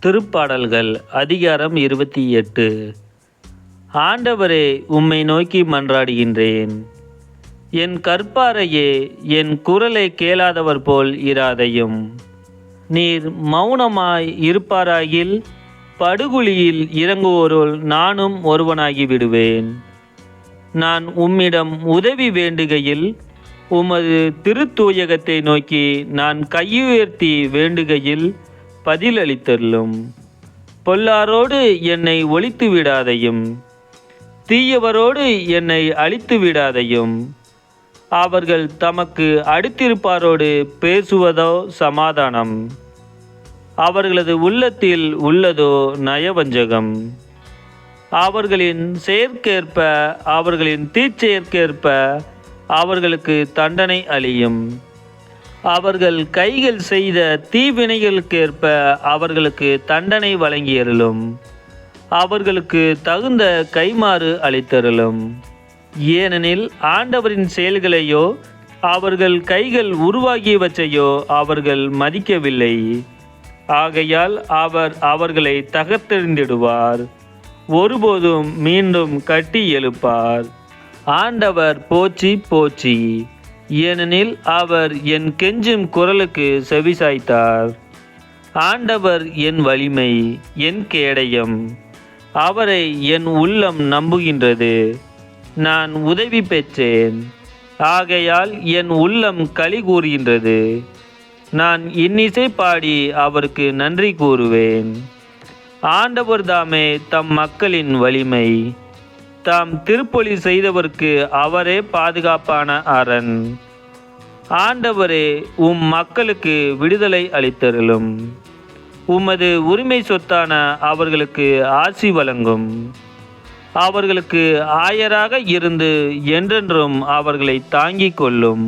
திருப்பாடல்கள் அதிகாரம் 28. ஆண்டவரே, உம்மை நோக்கி மன்றாடுகின்றேன். என் கற்பாரையே, என் குரலை கேளாதவர் போல் இராதையும். நீர் மௌனமாய் இருப்பாராகில் படுகுழியில் இறங்குவோருள் நானும் ஒருவனாகி விடுவேன். நான் உம்மிடம் உதவி வேண்டுகையில் உமது திருத்தூயகத்தை நோக்கி நான் கையுயர்த்தி வேண்டுகையில் பதிலளித்தருளும். பொல்லாரோடு என்னை ஒழித்து விடாதையும், தீயவரோடு என்னை அழித்து விடாதையும். அவர்கள் தமக்கு அடுத்திருப்பாரோடு பேசுவதோ சமாதானம், அவர்களது உள்ளத்தில் உள்ளதோ நயவஞ்சகம். அவர்களின் செயற்கேற்ப, அவர்களின் தீச்செயற்கேற்ப அவர்களுக்கு தண்டனை அளியும். அவர்கள் கைகள் செய்த தீவினைகளுக்கேற்ப அவர்களுக்கு தண்டனை வழங்கியருளும். அவர்களுக்கு தகுந்த கைமாறு அளித்தருளும். ஏனெனில் ஆண்டவரின் செயல்களையோ அவர்கள் கைகள் உருவாகியவற்றையோ அவர்கள் மதிக்கவில்லை. ஆகையால் அவர் அவர்களை தகர்த்தெறிந்திடுவார், ஒருபோதும் மீண்டும் கட்டி எழுப்பார். ஆண்டவர் போற்றி போற்றி, ஏனெனில் அவர் என் கெஞ்சும் குரலுக்கு செவிசாய்த்தார். ஆண்டவர் என் வலிமை, என் கேடயம், அவரை என் உள்ளம் நம்புகின்றது. நான் உதவி பெற்றேன், ஆகையால் என் உள்ளம் களி கூறுகின்றது. நான் இன்னிசை பாடி அவருக்கு நன்றி கூறுவேன். ஆண்டவர் தாமே தம் மக்களின் வலிமை, தாம் திருப்பொலி செய்தவர்க்கு அவரே பாதுகாப்பான அரண். ஆண்டவரே, உம் மக்களுக்கு விடுதலை அளித்தருளும். உமது உரிமை சொத்தான அவர்களுக்கு ஆசி வழங்கும். அவர்களுக்கு ஆயராக இருந்து என்றென்றும் அவர்களை தாங்கிக் கொள்ளும்.